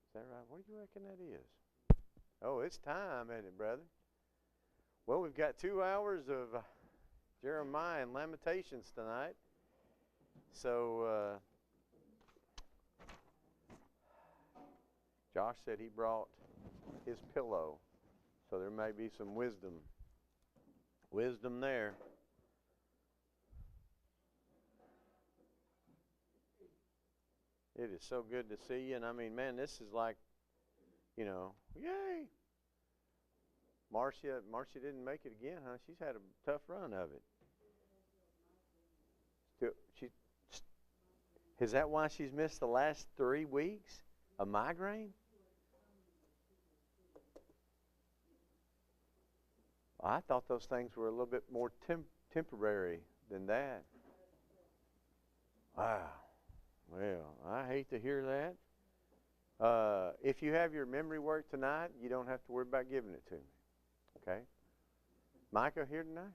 Is that right? What do you reckon that is? Oh, it's time, isn't it, brother? Well, we've got 2 hours of Jeremiah and Lamentations tonight. So, Josh said he brought his pillow. So there may be some wisdom there. It is so good to see you. And I mean, man, this is like, yay. Marcia didn't make it again, huh? She's had a tough run of it. Is that why she's missed the last 3 weeks? A migraine? I thought those things were a little bit more temporary than that. Wow. Well, I hate to hear that. If you have your memory work tonight, you don't have to worry about giving it to me. Okay? Micah here tonight?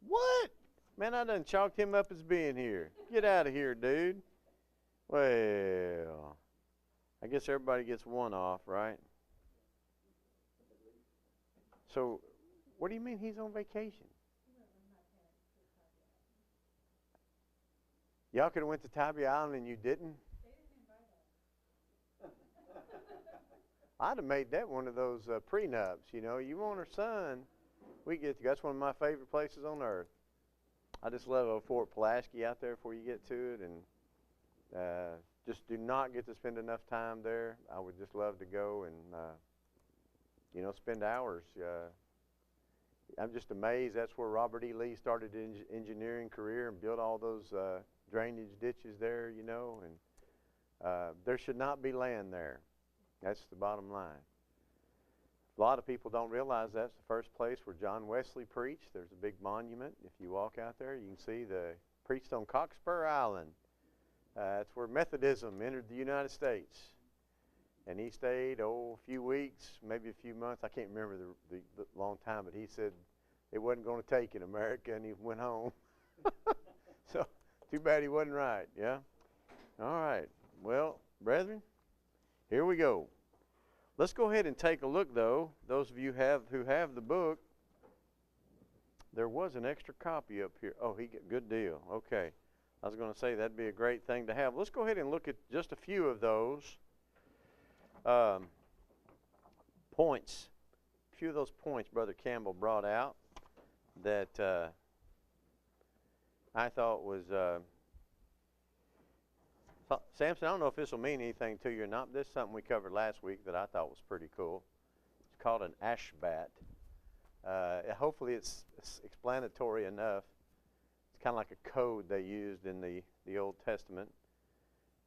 What? Man, I done chalked him up as being here. Get out of here, dude. Well, I guess everybody gets one off, right? So, what do you mean he's on vacation? Y'all could have went to Tybee Island and you didn't? I'd have made that one of those prenups, You want her son, we get to. That's one of my favorite places on earth. I just love Fort Pulaski out there before you get to it, and just do not get to spend enough time there. I would just love to go and, spend hours. I'm just amazed that's where Robert E. Lee started his engineering career and built all those drainage ditches there, and there should not be land there. That's the bottom line. A lot of people don't realize that's the first place where John Wesley preached. There's a big monument. If you walk out there, you can see preached on Cockspur Island. That's where Methodism entered the United States. And he stayed, a few weeks, maybe a few months. I can't remember the long time, but he said it wasn't going to take in America, and he went home. So, too bad he wasn't right, yeah? All right. Well, brethren, here we go. Let's go ahead and take a look, though. Those of you who have the book, there was an extra copy up here. Oh, good deal. Okay. I was going to say that'd be a great thing to have. Let's go ahead and look at just a few of those points. A few of those points Brother Campbell brought out that I thought was... Samson, I don't know if this will mean anything to you or not. This is something we covered last week that I thought was pretty cool. It's called an ashbat. Hopefully it's explanatory enough. It's kind of like a code they used in the Old Testament.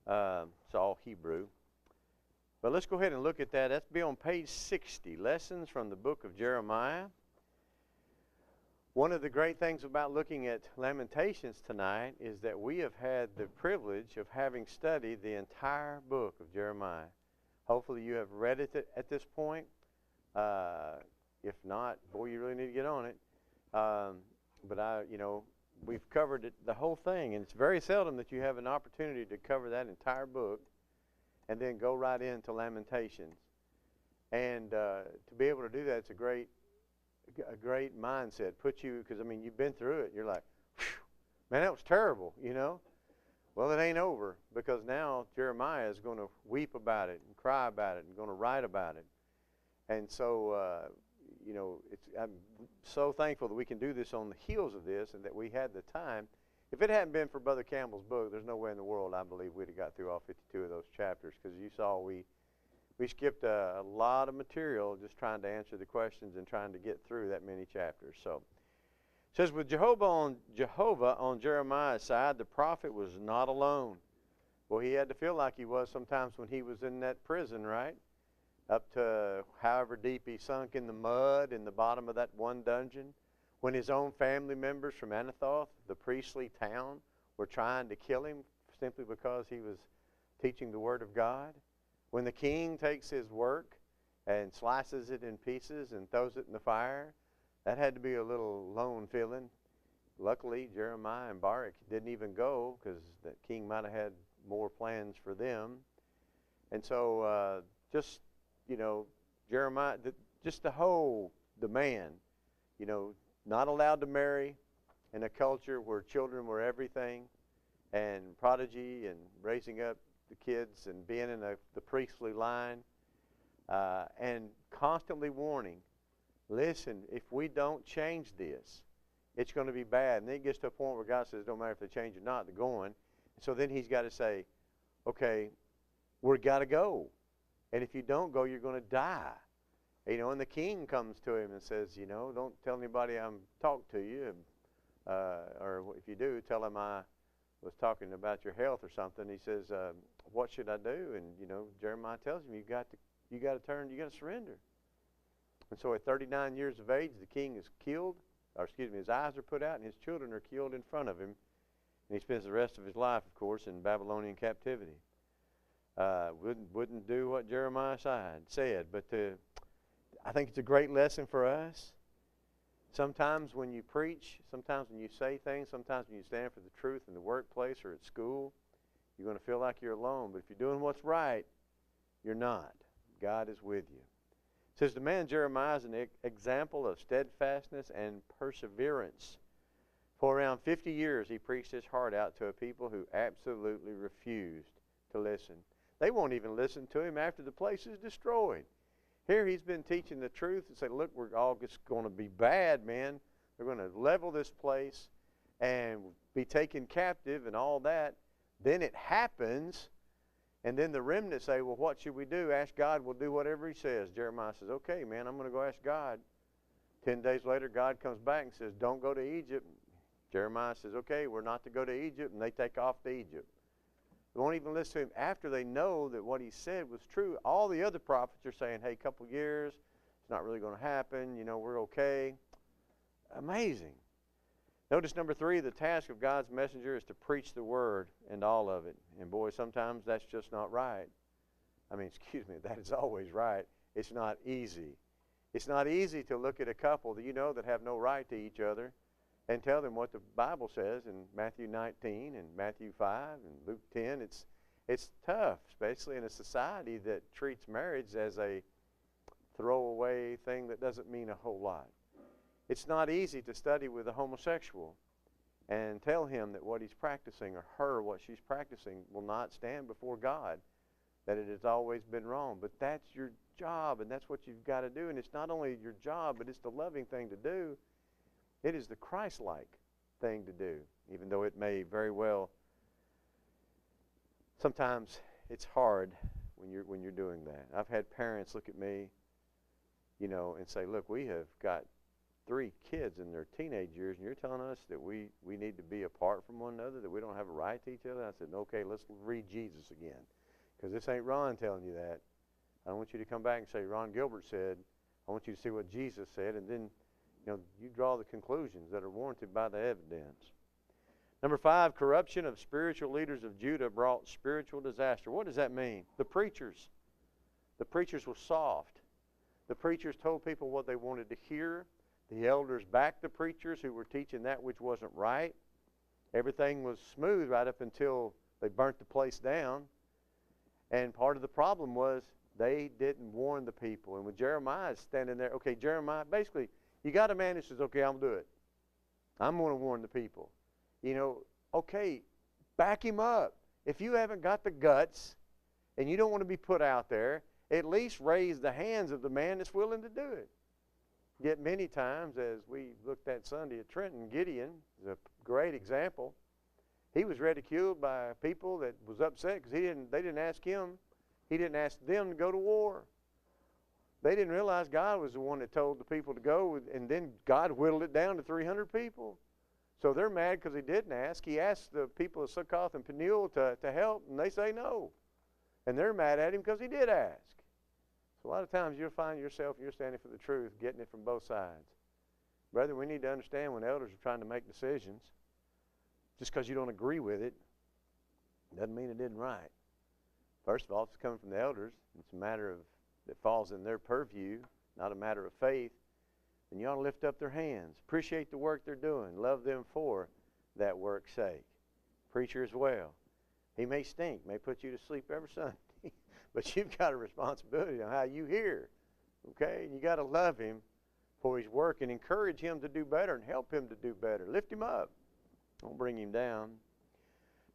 It's all Hebrew. But let's go ahead and look at that. That's be on page 60, Lessons from the Book of Jeremiah. One of the great things about looking at Lamentations tonight is that we have had the privilege of having studied the entire book of Jeremiah. Hopefully you have read it at this point. If not, boy, you really need to get on it. But we've covered it, the whole thing, and it's very seldom that you have an opportunity to cover that entire book and then go right into Lamentations. And to be able to do that, it's a great mindset. Because you've been through it. You're like, man, that was terrible, Well, it ain't over, because now Jeremiah is going to weep about it and cry about it and going to write about it. And so, I'm so thankful that we can do this on the heels of this and that we had the time. If it hadn't been for Brother Campbell's book, there's no way in the world, I believe, we'd have got through all 52 of those chapters, because you saw we skipped a lot of material just trying to answer the questions and trying to get through that many chapters. So it says, with Jehovah on Jeremiah's side, the prophet was not alone. Well, he had to feel like he was sometimes when he was in that prison, right? Up to however deep he sunk in the mud in the bottom of that one dungeon. When his own family members from Anathoth, the priestly town, were trying to kill him simply because he was teaching the Word of God. When the king takes his work and slices it in pieces and throws it in the fire, that had to be a little lone feeling. Luckily, Jeremiah and Baruch didn't even go, because the king might have had more plans for them. And so just, you know, Jeremiah, just the whole demand, you know, not allowed to marry in a culture where children were everything, and prodigy and raising up the kids and being in the priestly line, and constantly warning, listen, if we don't change this, it's going to be bad. And then it gets to a point where God says, don't matter if they change or not, they're going. So then he's got to say, okay, we've got to go. And if you don't go, you're going to die. You know, and the king comes to him and says, you know, don't tell anybody I'm talking to you. Or if you do, tell him I was talking about your health or something. He says, what should I do? And, you know, Jeremiah tells him, you got to turn, you got to surrender. And so at 39 years of age, the king is killed, or excuse me, his eyes are put out, and his children are killed in front of him. And he spends the rest of his life, of course, in Babylonian captivity. Wouldn't do what Jeremiah said, but I think it's a great lesson for us. Sometimes when you preach, sometimes when you say things, sometimes when you stand for the truth in the workplace or at school, you're going to feel like you're alone. But if you're doing what's right, you're not. God is with you. It says the man Jeremiah is an example of steadfastness and perseverance. For around 50 years, he preached his heart out to a people who absolutely refused to listen. They won't even listen to him after the place is destroyed. Here he's been teaching the truth and say, look, we're all just going to be bad, man. They're going to level this place and be taken captive and all that. Then it happens, and then the remnant say, well, what should we do? Ask God, we'll do whatever he says. Jeremiah says, okay, man, I'm going to go ask God. 10 days later, God comes back and says, don't go to Egypt. Jeremiah says, okay, we're not to go to Egypt, and they take off to Egypt. They won't even listen to him after they know that what he said was true. All the other prophets are saying, hey, a couple years, it's not really going to happen. You know, we're okay. Amazing. Notice number 3, the task of God's messenger is to preach the word and all of it. And boy, sometimes that's just not right. I mean, excuse me, that is always right. It's not easy. It's not easy to look at a couple that you know that have no right to each other and tell them what the Bible says in Matthew 19 and Matthew 5 and Luke 10. It's tough, especially in a society that treats marriage as a throwaway thing that doesn't mean a whole lot. It's not easy to study with a homosexual and tell him that what he's practicing or her what she's practicing will not stand before God, that it has always been wrong. But that's your job, and that's what you've got to do. And it's not only your job, but it's the loving thing to do. It is the Christ-like thing to do, even though it may very well, sometimes it's hard when you're doing that. I've had parents look at me, you know, and say, look, we have got 3 kids in their teenage years, and you're telling us that we need to be apart from one another, that we don't have a right to each other? I said, okay, let's read Jesus again, because this ain't Ron telling you that. I don't want you to come back and say, Ron Gilbert said. I want you to see what Jesus said, and then you draw the conclusions that are warranted by the evidence. Number 5, corruption of spiritual leaders of Judah brought spiritual disaster. What does that mean? The preachers were soft. The preachers told people what they wanted to hear. The elders backed the preachers who were teaching that which wasn't right. Everything was smooth right up until they burnt the place down. And part of the problem was they didn't warn the people. And with Jeremiah standing there, okay, Jeremiah, basically, you got a man who says, okay, I'll do it. I'm going to warn the people. You know, okay, back him up. If you haven't got the guts and you don't want to be put out there, at least raise the hands of the man that's willing to do it. Yet many times, as we looked at Sunday at Trenton, Gideon is a great example. He was ridiculed by people that was upset because they didn't ask him. He didn't ask them to go to war. They didn't realize God was the one that told the people to go, and then God whittled it down to 300 people. So they're mad because he didn't ask. He asked the people of Sukkoth and Peniel to help, and they say no. And they're mad at him because he did ask. So a lot of times you'll find yourself, you're standing for the truth, getting it from both sides. Brother, we need to understand when elders are trying to make decisions, just because you don't agree with it doesn't mean it isn't right. First of all, if it's coming from the elders, it's a matter of that falls in their purview, not a matter of faith, then you ought to lift up their hands. Appreciate the work they're doing. Love them for that work's sake. Preacher as well. He may stink, may put you to sleep every Sunday, But you've got a responsibility on how you hear, okay? And you got to love him for his work and encourage him to do better and help him to do better. Lift him up. Don't bring him down.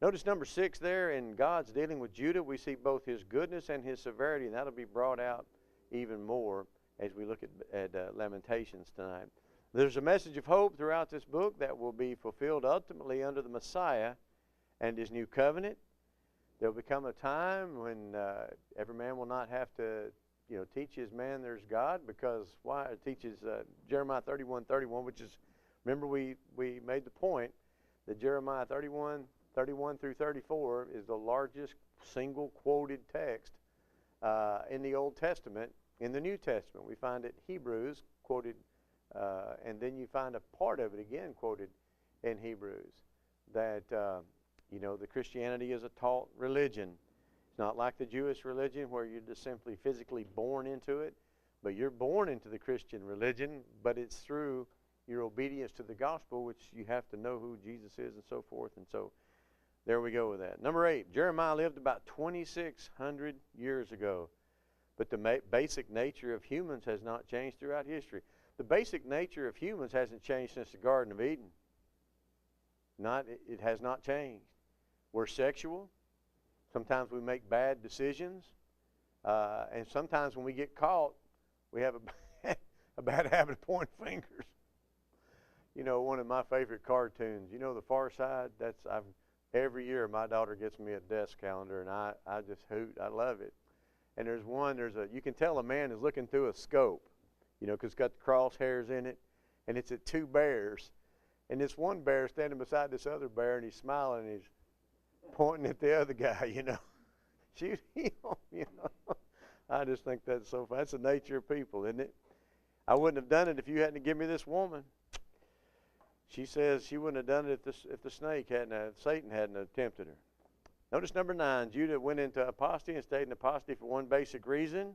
Notice number 6 there, in God's dealing with Judah, we see both his goodness and his severity, and that'll be brought out even more as we look at Lamentations tonight. There's a message of hope throughout this book that will be fulfilled ultimately under the Messiah and his new covenant. There will become a time when every man will not have to, teach his man there's God, because why? It teaches Jeremiah 31:31, which is, remember we made the point that Jeremiah 31 through 34 is the largest single quoted text in the Old Testament. In the New Testament, we find it Hebrews quoted, and then you find a part of it again quoted in Hebrews, that the Christianity is a taught religion. It's not like the Jewish religion where you're just simply physically born into it, but you're born into the Christian religion, but it's through your obedience to the gospel, which you have to know who Jesus is and so forth. And so there we go with that. Number 8, Jeremiah lived about 2,600 years ago, but the basic nature of humans has not changed throughout history. The basic nature of humans hasn't changed since the Garden of Eden. It has not changed. We're sexual. Sometimes we make bad decisions. And sometimes when we get caught, we have a bad habit of pointing fingers. One of my favorite cartoons, The Far Side? Every year my daughter gets me a desk calendar, and I just hoot. I love it. And you can tell a man is looking through a scope, because it's got the crosshairs in it, and it's at 2 bears. And this one bear standing beside this other bear, and he's smiling, and he's pointing at the other guy, Shoot him, I just think that's so fun. That's the nature of people, isn't it? I wouldn't have done it if you hadn't given me this woman. She says she wouldn't have done it if Satan hadn't attempted her. Notice number 9, Judah went into apostasy and stayed in apostasy for one basic reason.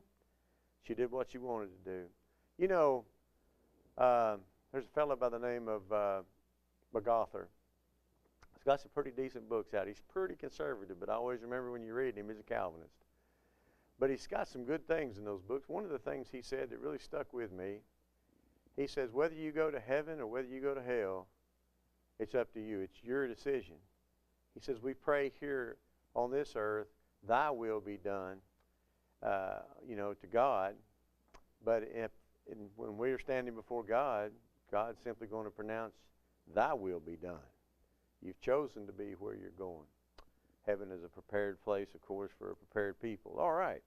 She did what she wanted to do. There's a fellow by the name of MacArthur. He's got some pretty decent books out. He's pretty conservative, but I always remember when you read him, he's a Calvinist. But he's got some good things in those books. One of the things he said that really stuck with me, he says, whether you go to heaven or whether you go to hell, it's up to you. It's your decision. He says, we pray here on this earth, thy will be done, to God. But when we're standing before God, God's simply going to pronounce, thy will be done. You've chosen to be where you're going. Heaven is a prepared place, of course, for a prepared people. All right.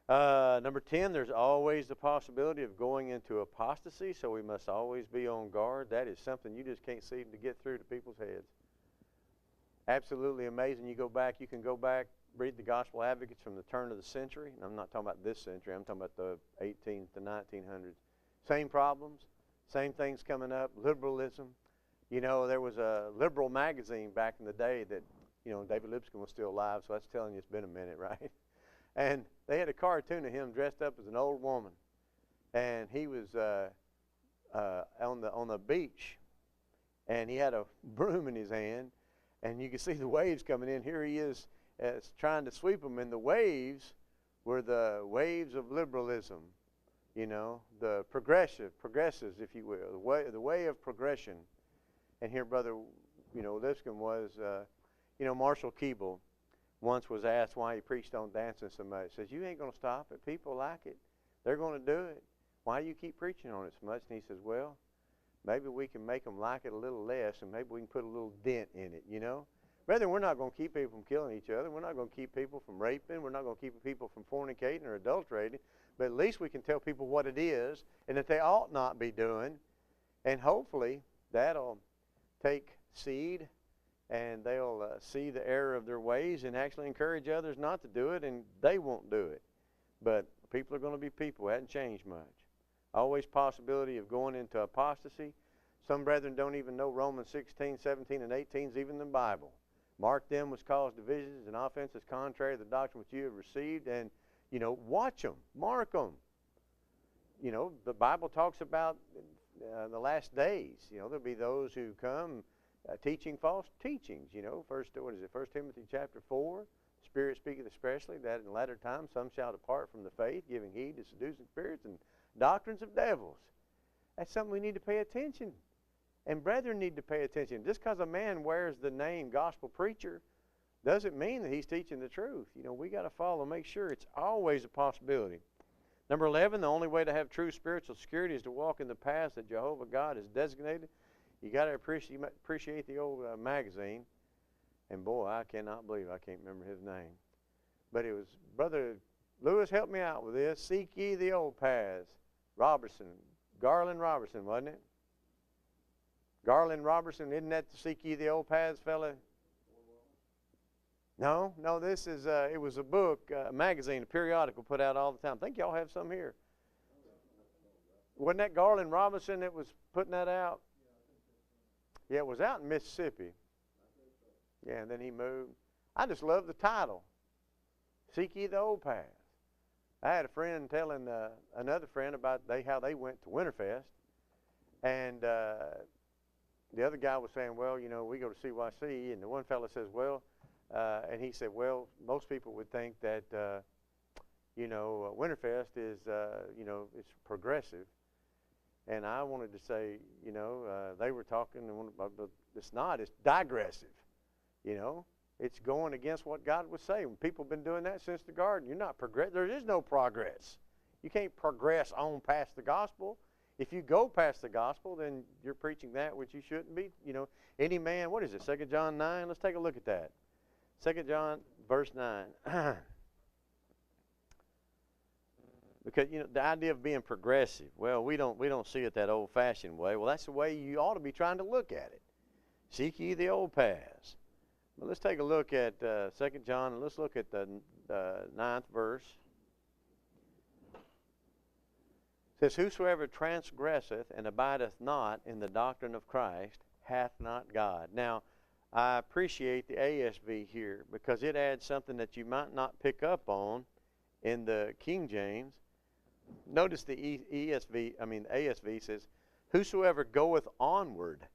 Number 10, there's always the possibility of going into apostasy, so we must always be on guard. That is something you just can't seem to get through to people's heads. Absolutely amazing. You can go back, read the Gospel Advocates from the turn of the century. And I'm not talking about this century. I'm talking about the 18th to 1900s. Same problems, same things coming up, liberalism. There was a liberal magazine back in the day that, David Lipscomb was still alive, so that's telling you it's been a minute, right? And they had a cartoon of him dressed up as an old woman. And he was on the beach, and he had a broom in his hand, and you could see the waves coming in. Here he is trying to sweep them, and the waves were the waves of liberalism, the progressives, if you will, the way of progression. And here, Brother, Lipscomb was, Marshall Keeble once was asked why he preached on dancing so much. He says, you ain't going to stop it. People like it. They're going to do it. Why do you keep preaching on it so much? And he says, well, maybe we can make them like it a little less, and maybe we can put a little dent in it, Rather, we're not going to keep people from killing each other. We're not going to keep people from raping. We're not going to keep people from fornicating or adulterating. But at least we can tell people what it is and that they ought not be doing. And hopefully that'll take seed, and they'll see the error of their ways and actually encourage others not to do it, and they won't do it. But people are going to be people. It hasn't changed much. Always possibility of going into apostasy. Some brethren don't even know Romans 16, 17, and 18 is even in the Bible. Mark them which cause divisions and offenses contrary to the doctrine which you have received, and, watch them, mark them. The Bible talks about the last days. There'll be those who come teaching false teachings. 1 Timothy chapter 4 Spirit speaketh especially, that in latter times some shall depart from the faith, giving heed to seducing spirits and doctrines of devils. That's something we need to pay attention. And brethren need to pay attention. Just because a man wears the name gospel preacher doesn't mean that he's teaching the truth. You know, we got to follow, make sure it's always a possibility. Number 11, the only way to have true spiritual security is to walk in the paths that Jehovah God has designated. You got to appreciate the old magazine. And boy, I cannot believe I can't remember his name. But it was, Brother Lewis helped me out with this. Seek ye the old paths. Garland Robertson, wasn't it? Garland Robertson, isn't that the Seek Ye the Old Paths fella? No, this is, it was a book, a magazine, a periodical put out all the time. I think y'all have some here. Wasn't that Garland Robinson that was putting that out? Yeah, it was out in Mississippi. Yeah, and then he moved. I just love the title, Seek Ye the Old Paths. I had a friend telling another friend about how they went to Winterfest, and the other guy was saying, well, you know, we go to CYC, and the one fellow says, well, and he said, well, most people would think that, you know, Winterfest is, you know, it's progressive. And I wanted to say, you know, they were talking, but it's not, it's digressive, you know. It's going against what God was saying. People have been doing that since the garden. You're not progress. There is no progress. You can't progress on past the gospel. If you go past the gospel, then you're preaching that which you shouldn't be. You know, any man, what is it, 2 John 9? Let's take a look at that. 2 John, verse 9. Because, you know, the idea of being progressive, well, we don't see it that old-fashioned way. Well, that's the way you ought to be trying to look at it. Seek ye the old paths. Well, let's take a look at 2 John, and let's look at the 9th verse. It says, whosoever transgresseth and abideth not in the doctrine of Christ hath not God. Now, I appreciate the ASV here because it adds something that you might not pick up on in the King James. Notice the ASV says, whosoever goeth onward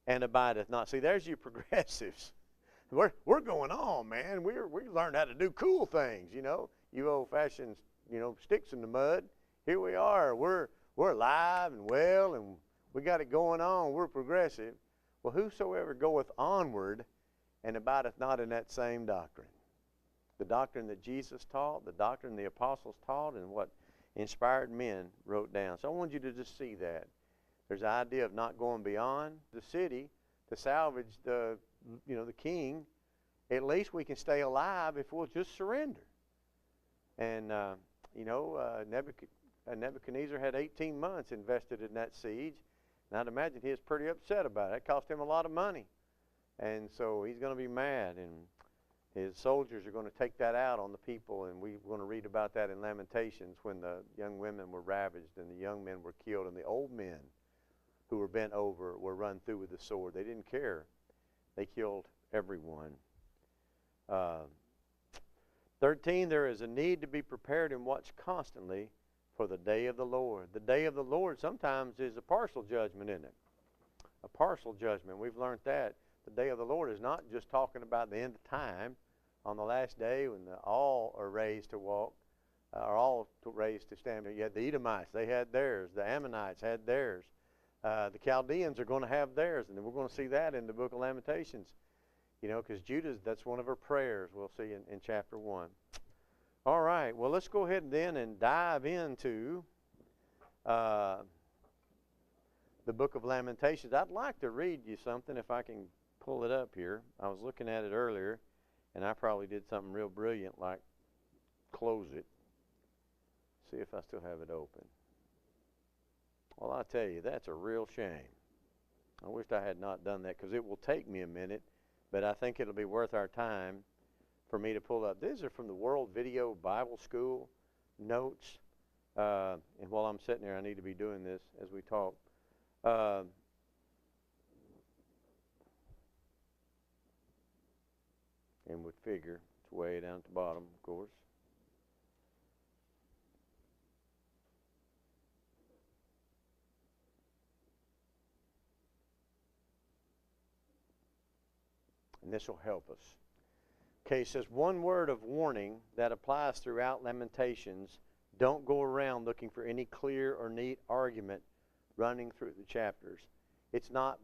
and abideth not. See, there's you progressives. We're going on, man. We learned how to do cool things, you know. You old-fashioned, you know, sticks in the mud. Here we are. We're alive and well, and we got it going on. We're progressive. Well, whosoever goeth onward and abideth not in that same doctrine. The doctrine that Jesus taught, the doctrine the apostles taught, and what inspired men wrote down. So I want you to just see that. There's the idea of not going beyond the city to salvage the, you know, the king. At least we can stay alive if we'll just surrender. And, you know, Nebuchadnezzar had 18 months invested in that siege. And I'd imagine he was pretty upset about it. It cost him a lot of money. And so he's going to be mad. And his soldiers are going to take that out on the people. And we're going to read about that in Lamentations when the young women were ravaged and the young men were killed and the old men who were bent over were run through with the sword. They didn't care. They killed everyone. 13, there is a need to be prepared and watch constantly for the day of the Lord. The day of the Lord sometimes is a partial judgment, isn't it? A partial judgment. We've learned that. The day of the Lord is not just talking about the end of time on the last day when all are raised to walk, are all raised to stand. You had the Edomites, they had theirs. The Ammonites had theirs. The Chaldeans are going to have theirs, and we're going to see that in the book of Lamentations. You know, because Judah, that's one of her prayers we'll see in chapter 1. All right, well, let's go ahead then and dive into the book of Lamentations. I'd like to read you something if I can pull it up here. I was looking at it earlier, and I probably did something real brilliant like close it. See if I still have it open. Well, I tell you, that's a real shame. I wish I had not done that because it will take me a minute, but I think it'll be worth our time for me to pull up. These are from the World Video Bible School notes. And while I'm sitting there, I need to be doing this as we talk. And would figure it's way down at the bottom, of course. And this will help us. Okay, it says one word of warning that applies throughout Lamentations. Don't go around looking for any clear or neat argument running through the chapters. It's not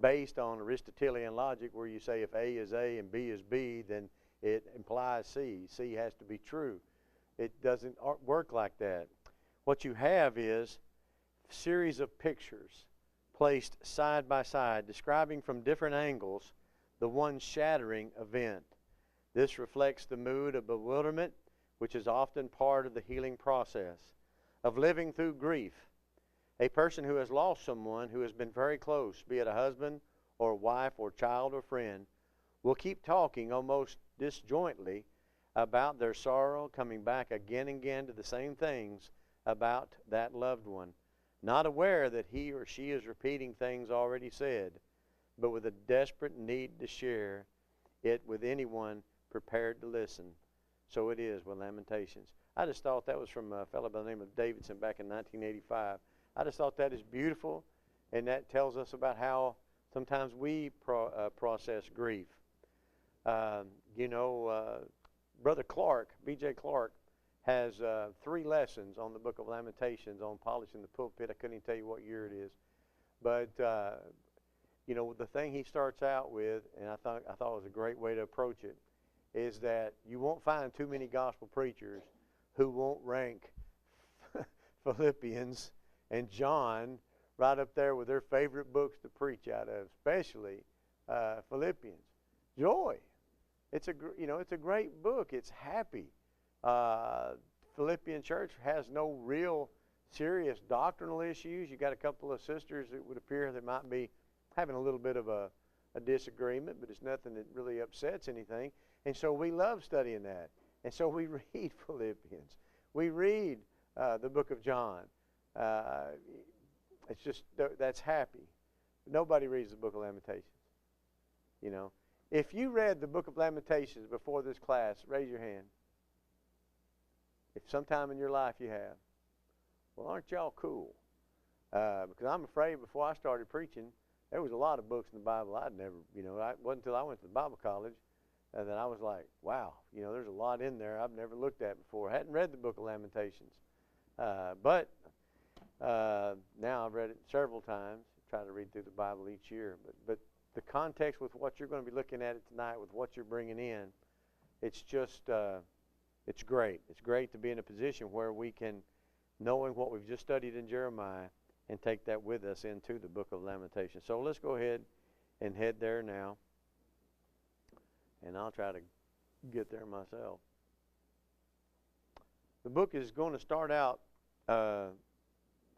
based on Aristotelian logic where you say if A is A and B is B, then it implies C. C has to be true. It doesn't work like that. What you have is a series of pictures placed side by side, describing from different angles the one shattering event. This reflects the mood of bewilderment, which is often part of the healing process, of living through grief. A person who has lost someone who has been very close, be it a husband or a wife or child or friend, will keep talking almost disjointly about their sorrow, coming back again and again to the same things about that loved one, not aware that he or she is repeating things already said, but with a desperate need to share it with anyone prepared to listen. So it is with Lamentations. I just thought that was from a fellow by the name of Davidson back in 1985. I just thought that is beautiful, and that tells us about how sometimes we process grief. Brother Clark, B.J. Clark, has 3 lessons on the book of Lamentations on polishing the pulpit. I couldn't even tell you what year it is. But, the thing he starts out with, and I thought it was a great way to approach it, is that you won't find too many gospel preachers who won't rank Philippians and John right up there with their favorite books to preach out of, especially Philippians. Joy. It's a great book. It's happy. Philippian church has no real serious doctrinal issues. You got a couple of sisters that would appear that might be having a little bit of a disagreement, but it's nothing that really upsets anything. And so we love studying that. And so we read Philippians. We read the book of John. It's just, that's happy. Nobody reads the book of Lamentations. If you read the book of Lamentations before this class, raise your hand. If sometime in your life you have. Well, aren't y'all cool? Because I'm afraid before I started preaching, there was a lot of books in the Bible I'd never, it wasn't until I went to the Bible college that I was like, wow, there's a lot in there I've never looked at before. I hadn't read the book of Lamentations. But now I've read it several times. I try to read through the Bible each year. But the context with what you're going to be looking at it tonight, with what you're bringing in, it's just, it's great. It's great to be in a position where we can, knowing what we've just studied in Jeremiah, and take that with us into the book of Lamentations. So let's go ahead and head there now. And I'll try to get there myself. The book is going to start out,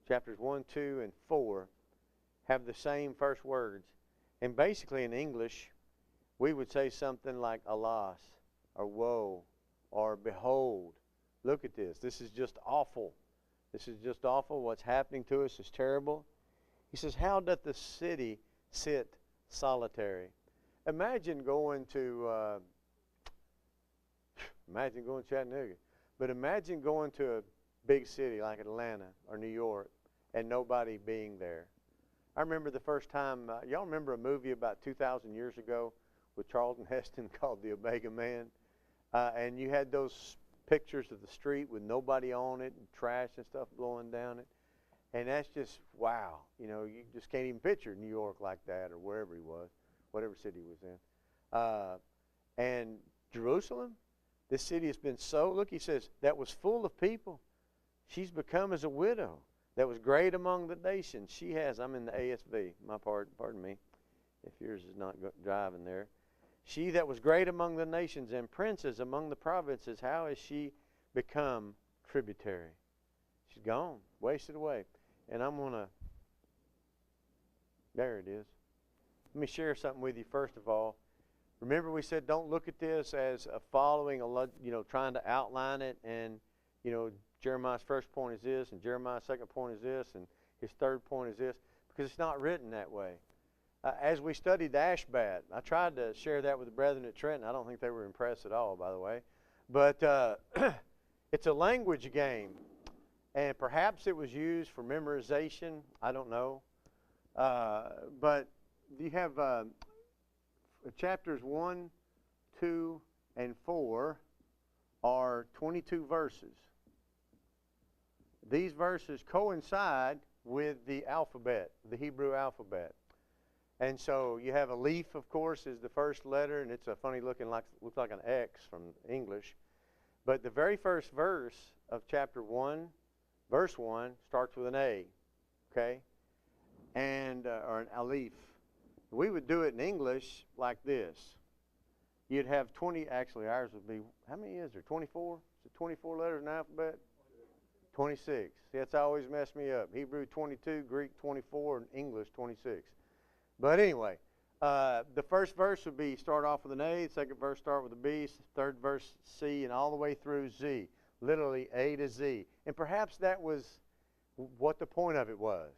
chapters 1, 2, and 4 have the same first words. And basically in English, we would say something like alas, or woe, or behold. Look at this. This is just awful. This is just awful. What's happening to us is terrible. He says, how doth the city sit solitary? Imagine going to Chattanooga. But imagine going to a big city like Atlanta or New York and nobody being there. I remember the first time, y'all remember a movie about 2,000 years ago with Charlton Heston called The Omega Man? And you had those pictures of the street with nobody on it and trash and stuff blowing down it. And that's just, wow. You just can't even picture New York like that or wherever he was, whatever city he was in. And Jerusalem, this city has been so, look, he says, that was full of people. She's become as a widow that was great among the nations. She has, I'm in the ASV, pardon me, if yours is not driving there. She that was great among the nations and princes among the provinces, how has she become tributary? She's gone, wasted away. And I'm going to, there it is. Let me share something with you first of all. Remember we said don't look at this as a following, trying to outline it. And, Jeremiah's first point is this, and Jeremiah's second point is this, and his third point is this, because it's not written that way. As we studied the Ashbat, I tried to share that with the brethren at Trenton. I don't think they were impressed at all, by the way. But it's a language game. And perhaps it was used for memorization. I don't know. But you have chapters 1, 2, and 4 are 22 verses. These verses coincide with the alphabet, the Hebrew alphabet. And so you have Aleph, of course, is the first letter, and it's a funny looking, looks like an X from English. But the very first verse of chapter 1, verse 1, starts with an A, okay? And, or an Aleph. We would do it in English like this. You'd have 20, actually ours would be, how many is there, 24? Is it 24 letters in the alphabet? 26. See, that's always messed me up. Hebrew 22, Greek 24, and English 26. But anyway, the first verse would be start off with an A, the second verse start with a B, third verse C, and all the way through Z. Literally A to Z. And perhaps that was what the point of it was.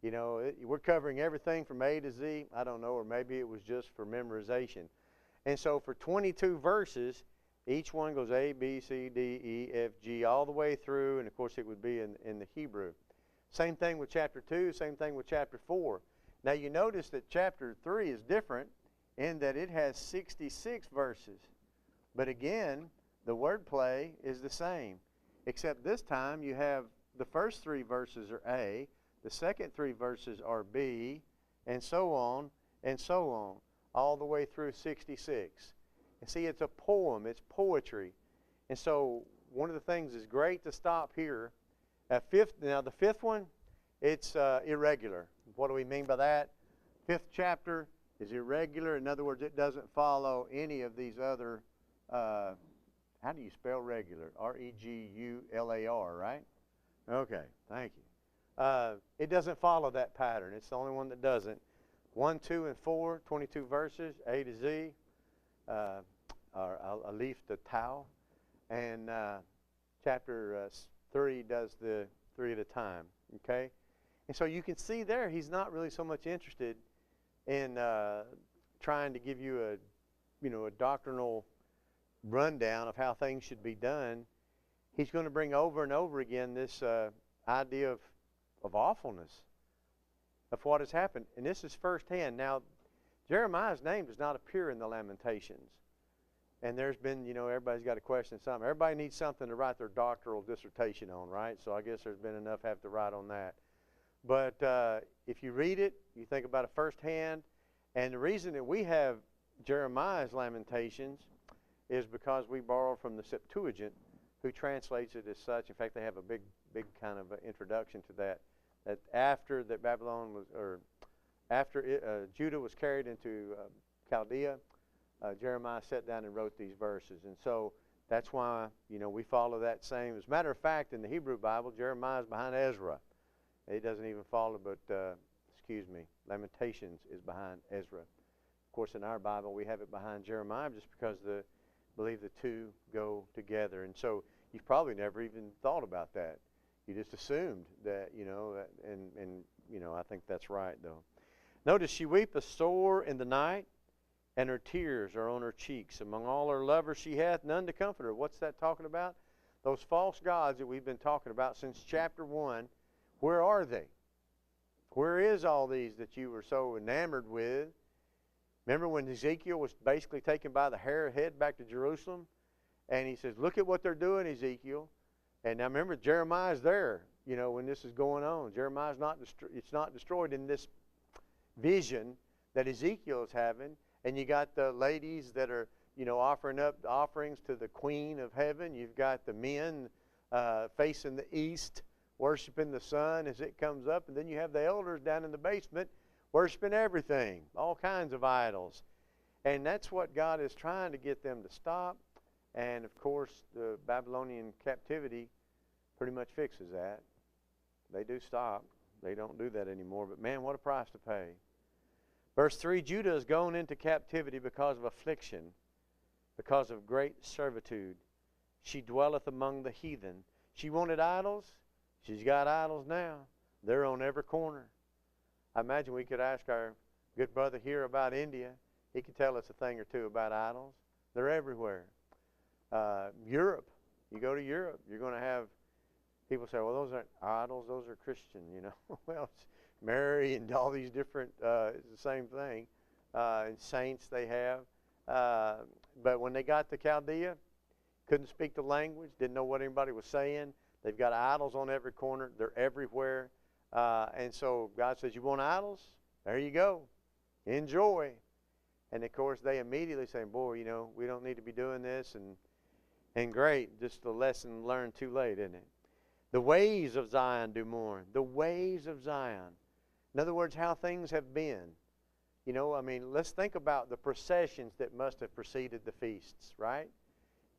You know, we're covering everything from A to Z. I don't know, or maybe it was just for memorization. And so for 22 verses, each one goes A, B, C, D, E, F, G, all the way through, and of course it would be in the Hebrew. Same thing with chapter 2, same thing with chapter 4. Now you notice that chapter 3 is different in that it has 66 verses. But again, the wordplay is the same, except this time you have the first 3 verses are A, the second 3 verses are B, and so on, all the way through 66. And see, it's a poem, it's poetry. And so one of the things is great to stop here. Now the fifth one, it's irregular. What do we mean by that? 5th chapter is irregular. In other words, it doesn't follow any of these other, how do you spell regular? R-E-G-U-L-A-R, right? Okay, thank you. It doesn't follow that pattern. It's the only one that doesn't. 1, 2, and 4, 22 verses, A to Z, or Aleph to Tau. And chapter 3 does the 3 at a time, okay? And so you can see there he's not really so much interested in trying to give you a doctrinal rundown of how things should be done. He's going to bring over and over again this idea of awfulness of what has happened. And this is firsthand. Now, Jeremiah's name does not appear in the Lamentations. And there's been, everybody's got to question something. Everybody needs something to write their doctoral dissertation on, right? So I guess there's been enough have to write on that. But if you read it, you think about it firsthand. And the reason that we have Jeremiah's Lamentations is because we borrow from the Septuagint, who translates it as such. In fact, they have a big kind of introduction to that. That after that Babylon was, or after Judah was carried into Chaldea, Jeremiah sat down and wrote these verses. And so that's why, we follow that same. As a matter of fact, in the Hebrew Bible, Jeremiah is behind Ezra. It doesn't even follow, but, Lamentations is behind Ezra. Of course, in our Bible, we have it behind Jeremiah just because I believe the two go together. And so you've probably never even thought about that. You just assumed that, and I think that's right, though. Notice, she weepeth sore in the night, and her tears are on her cheeks. Among all her lovers she hath none to comfort her. What's that talking about? Those false gods that we've been talking about since chapter 1. Where are they? Where is all these that you were so enamored with? Remember when Ezekiel was basically taken by the hair head back to Jerusalem? And he says, look at what they're doing, Ezekiel. And now remember, Jeremiah's there, when this is going on. Jeremiah's it's not destroyed in this vision that Ezekiel is having. And you got the ladies that are, offering up offerings to the Queen of Heaven. You've got the men facing the east, worshiping the sun as it comes up. And then you have the elders down in the basement worshiping everything, all kinds of idols. And that's what God is trying to get them to stop. And, of course, the Babylonian captivity pretty much fixes that. They do stop. They don't do that anymore. But, man, what a price to pay. Verse 3, Judah is gone into captivity because of affliction, because of great servitude. She dwelleth among the heathen. She wanted idols. She's got idols now. They're on every corner. I imagine we could ask our good brother here about India. He could tell us a thing or two about idols. They're everywhere. Europe. You go to Europe, you're going to have people say, well, those aren't idols, those are Christian, Well, it's Mary and all these different, it's the same thing. And saints they have. But when they got to Chaldea, couldn't speak the language, didn't know what anybody was saying. They've got idols on every corner. They're everywhere. And so God says, you want idols? There you go. Enjoy. And, of course, they immediately say, boy, you know, we don't need to be doing this. And great, just a lesson learned too late, isn't it? The ways of Zion do mourn. The ways of Zion. In other words, how things have been. You know, I mean, let's think about the processions that must have preceded the feasts, right?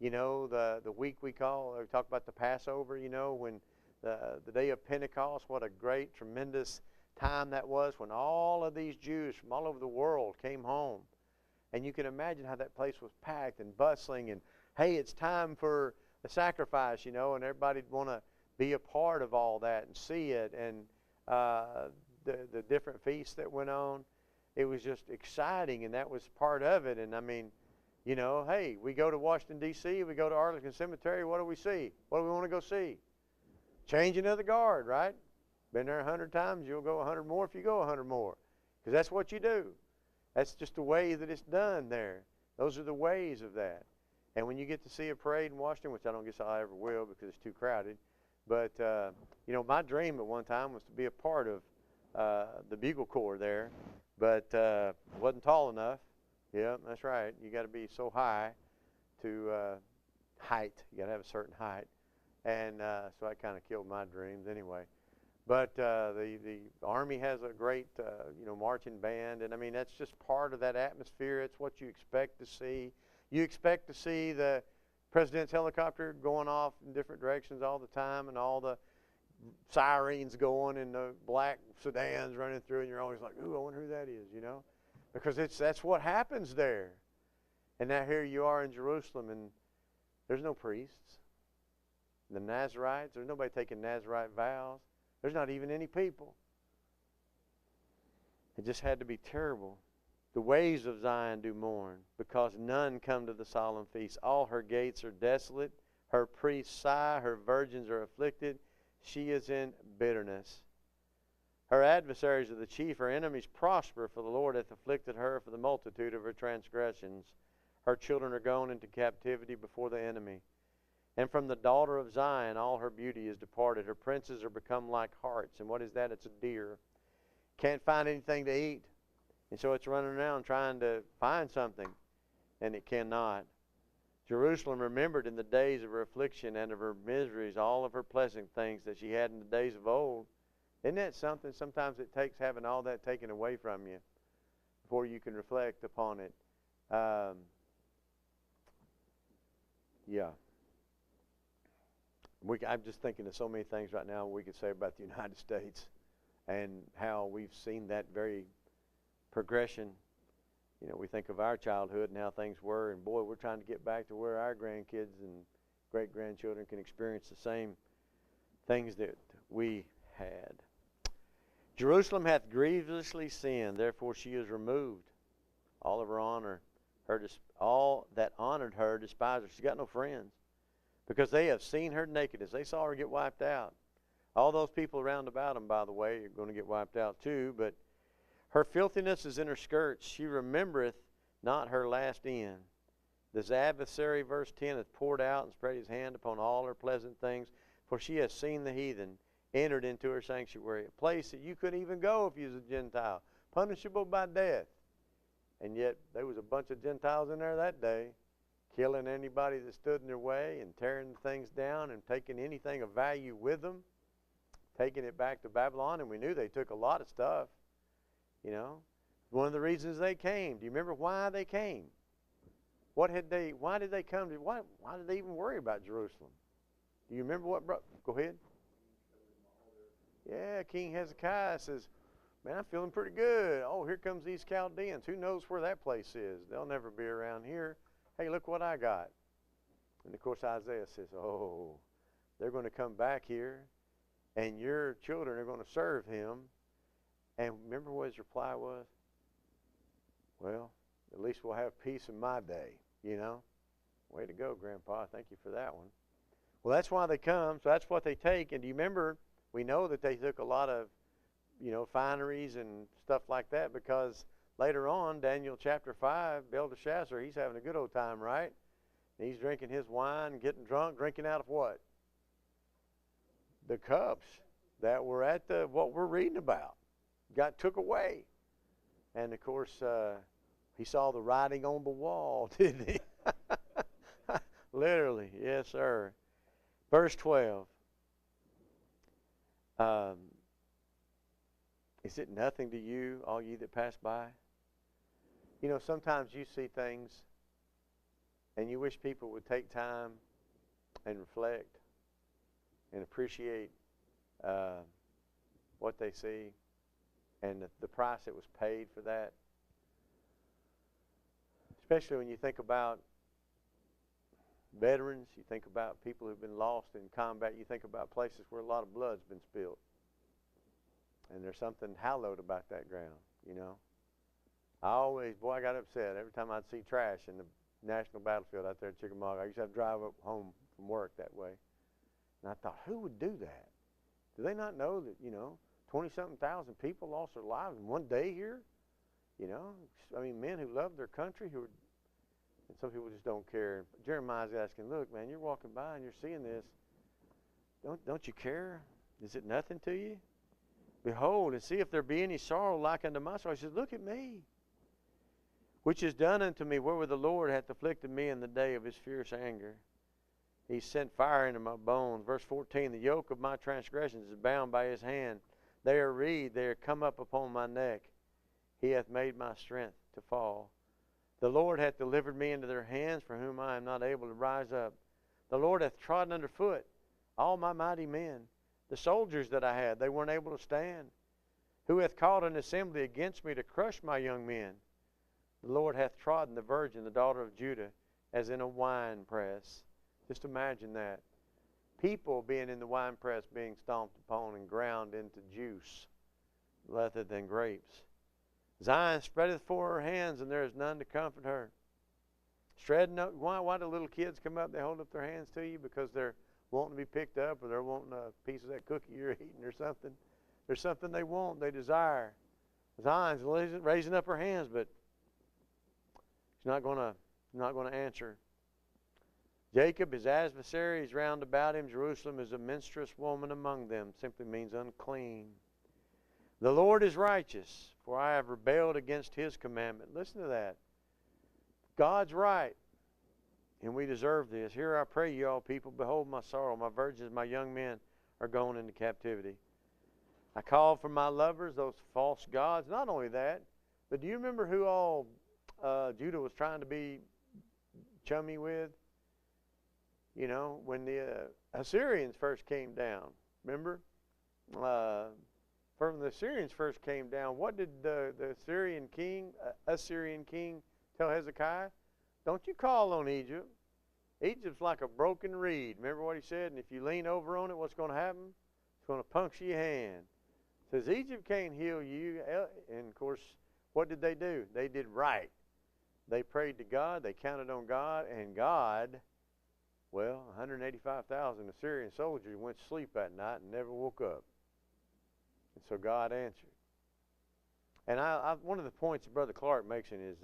You know, the week we talk about the Passover, you know, when the day of Pentecost, what a great, tremendous time that was when all of these Jews from all over the world came home. And you can imagine how that place was packed and bustling and, hey, it's time for the sacrifice, you know, and everybody'd want to be a part of all that and see it. And the different feasts that went on, it was just exciting, and that was part of it. And, I mean, you know, hey, we go to Washington, D.C., we go to Arlington Cemetery, what do we see? What do we want to go see? Changing of the guard, right? Been there 100 times, you'll go 100 more if you go 100 more. Because that's what you do. That's just the way that it's done there. Those are the ways of that. And when you get to see a parade in Washington, which I don't guess I ever will because it's too crowded, but, you know, my dream at one time was to be a part of the Bugle Corps there, but wasn't tall enough. Yeah, that's right. You got to be so high to height. You got to have a certain height. And so that kind of killed my dreams anyway. But the Army has a great, you know, marching band. And, I mean, that's just part of that atmosphere. It's what you expect to see. You expect to see the president's helicopter going off in different directions all the time and all the sirens going and the black sedans running through. And you're always like, ooh, I wonder who that is, you know. Because that's what happens there. And now here you are in Jerusalem, and there's no priests. The Nazarites, there's nobody taking Nazarite vows. There's not even any people. It just had to be terrible. The ways of Zion do mourn, because none come to the solemn feast. All her gates are desolate. Her priests sigh. Her virgins are afflicted. She is in bitterness. Her adversaries are the chief. Her enemies prosper, for the Lord hath afflicted her for the multitude of her transgressions. Her children are gone into captivity before the enemy. And from the daughter of Zion all her beauty is departed. Her princes are become like harts. And what is that? It's a deer. Can't find anything to eat. And so it's running around trying to find something. And it cannot. Jerusalem remembered in the days of her affliction and of her miseries all of her pleasant things that she had in the days of old. Isn't that something? Sometimes it takes having all that taken away from you before you can reflect upon it. Yeah. I'm just thinking of so many things right now we could say about the United States and how we've seen that very progression. You know, we think of our childhood and how things were, and boy, we're trying to get back to where our grandkids and great-grandchildren can experience the same things that we had. Jerusalem hath grievously sinned, therefore she is removed. All of her honor, all that honored her despise her. She's got no friends, because they have seen her nakedness. They saw her get wiped out. All those people around about them, by the way, are going to get wiped out too. But her filthiness is in her skirts. She remembereth not her last end. This adversary, verse 10, hath poured out and spread his hand upon all her pleasant things. For she hath seen the heathen, entered into her sanctuary, a place that you couldn't even go if you was a Gentile, punishable by death. And yet there was a bunch of Gentiles in there that day, killing anybody that stood in their way and tearing things down and taking anything of value with them, taking it back to Babylon. And we knew they took a lot of stuff, you know. One of the reasons they came. Do you remember why they came? Why did they come? Why did they even worry about Jerusalem? Do you remember what brought? Go ahead. Yeah, King Hezekiah says, man, I'm feeling pretty good. Oh, here comes these Chaldeans. Who knows where that place is? They'll never be around here. Hey, look what I got. And, of course, Isaiah says, oh, they're going to come back here, and your children are going to serve him. And remember what his reply was? Well, at least we'll have peace in my day, you know. Way to go, Grandpa. Thank you for that one. Well, that's why they come. So that's what they take. And do you remember, we know that they took a lot of, you know, fineries and stuff like that because later on, Daniel chapter 5, Belteshazzar, he's having a good old time, right? He's drinking his wine, getting drunk, drinking out of what? The cups that were at what we're reading about. Got took away. And, of course, he saw the writing on the wall, didn't he? Literally, yes, sir. Verse 12. Is it nothing to you, all ye that pass by? You know, sometimes you see things and you wish people would take time and reflect and appreciate what they see and the price that was paid for that. Especially when you think about veterans, you think about people who've been lost in combat, you think about places where a lot of blood's been spilled. And there's something hallowed about that ground, you know. I got upset every time I'd see trash in the national battlefield out there at Chickamauga. I used to have to drive up home from work that way. And I thought, who would do that? Do they not know that, 20-something thousand people lost their lives in one day here? Men who love their country, and some people just don't care. Jeremiah's asking, look, man, you're walking by and you're seeing this. Don't you care? Is it nothing to you? Behold, and see if there be any sorrow like unto my sorrow. He says, look at me, which is done unto me, wherewith the Lord hath afflicted me in the day of his fierce anger. He sent fire into my bones. Verse 14, the yoke of my transgressions is bound by his hand. They are reed, they are come up upon my neck. He hath made my strength to fall. The Lord hath delivered me into their hands, for whom I am not able to rise up. The Lord hath trodden under foot all my mighty men. The soldiers that I had, they weren't able to stand. Who hath called an assembly against me to crush my young men? The Lord hath trodden the virgin, the daughter of Judah, as in a winepress. Just imagine that. People being in the winepress, being stomped upon and ground into juice rather than grapes. Zion spreadeth forth her hands, and there is none to comfort her. Why do little kids come up, they hold up their hands to you? Because they're wanting to be picked up, or they're wanting a piece of that cookie you're eating or something. There's something they want, they desire. Zion's raising up her hands, but she's not going to answer. Jacob, his adversary, is round about him. Jerusalem is a menstruous woman among them. Simply means unclean. The Lord is righteous, for I have rebelled against his commandment. Listen to that. God's right, and we deserve this. Here I pray you all people, behold my sorrow. My virgins, my young men are going into captivity. I called for my lovers, those false gods. Not only that, but do you remember who all Judah was trying to be chummy with? When the Assyrians first came down. Remember? When the Assyrians first came down, what did the Assyrian king tell Hezekiah? Don't you call on Egypt. Egypt's like a broken reed. Remember what he said? And if you lean over on it, what's going to happen? It's going to puncture your hand. Says Egypt can't heal you. And of course, what did they do? They did right. They prayed to God. They counted on God. And God, 185,000 Assyrian soldiers went to sleep that night and never woke up. And so God answered. And one of the points that Brother Clark makes in his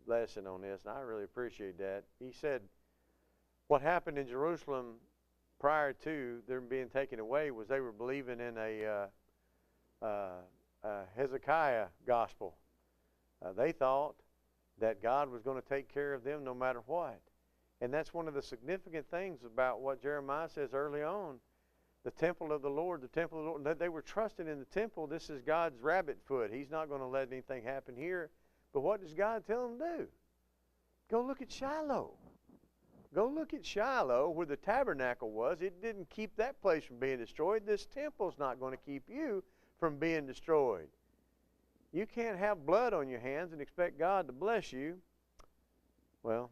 lesson on this, and I really appreciate that, he said what happened in Jerusalem prior to them being taken away was they were believing in a Hezekiah gospel. They thought that God was going to take care of them no matter what. And that's one of the significant things about what Jeremiah says early on. The temple of the Lord, they were trusting in the temple. This is God's rabbit foot. He's not going to let anything happen here. But what does God tell them to do? Go look at Shiloh. Go look at Shiloh where the tabernacle was. It didn't keep that place from being destroyed. This temple's not going to keep you from being destroyed. You can't have blood on your hands and expect God to bless you. Well,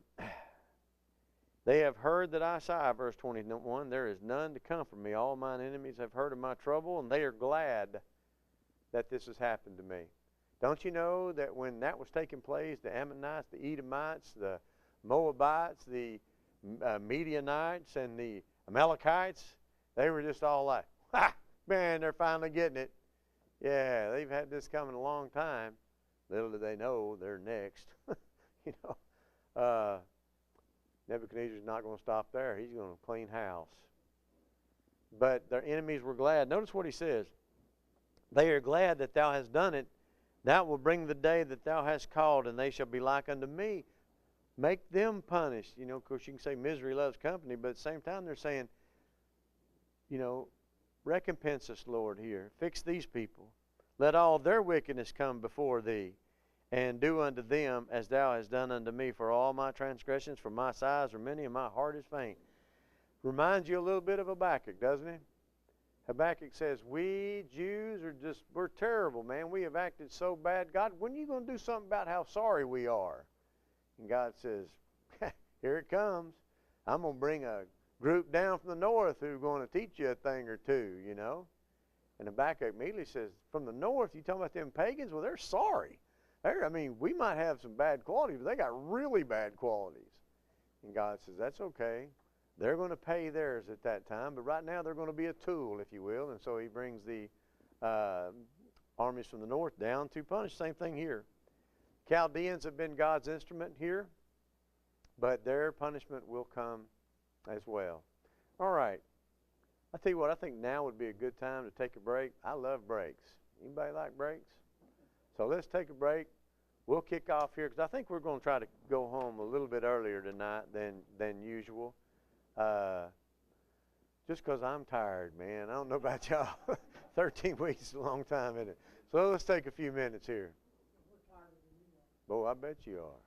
they have heard that I sigh, verse 21, there is none to comfort me. All mine enemies have heard of my trouble, and they are glad that this has happened to me. Don't you know that when that was taking place, the Ammonites, the Edomites, the Moabites, the Midianites, and the Amalekites, they were just all like, ha, man, they're finally getting it. Yeah, they've had this coming a long time. Little do they know they're next. you know, Nebuchadnezzar's not going to stop there. He's going to clean house. But their enemies were glad. Notice what he says. They are glad that thou hast done it. That will bring the day that thou hast called, and they shall be like unto me. Make them punished. You know, of course, you can say misery loves company, but at the same time they're saying, you know, recompense us, Lord, here. Fix these people. Let all their wickedness come before thee, and do unto them as thou hast done unto me. For all my transgressions, for my sighs are many, and my heart is faint. Reminds you a little bit of Habakkuk, doesn't it? Habakkuk says, we Jews we're terrible, man. We have acted so bad. God, when are you going to do something about how sorry we are? And God says, here it comes. I'm going to bring a group down from the north who are going to teach you a thing or two, you know. And Habakkuk immediately says, from the north, you talking about them pagans? Well, they're sorry. We might have some bad qualities, but they got really bad qualities. And God says, that's okay. They're going to pay theirs at that time, but right now they're going to be a tool, if you will. And so he brings the armies from the north down to punish. Same thing here. Chaldeans have been God's instrument here, but their punishment will come as well. All right. I tell you what, I think now would be a good time to take a break. I love breaks. Anybody like breaks? So let's take a break. We'll kick off here because I think we're going to try to go home a little bit earlier tonight than usual. Just because I'm tired, man. I don't know about y'all. 13 weeks is a long time, isn't it? So let's take a few minutes here. Boy, I bet you are.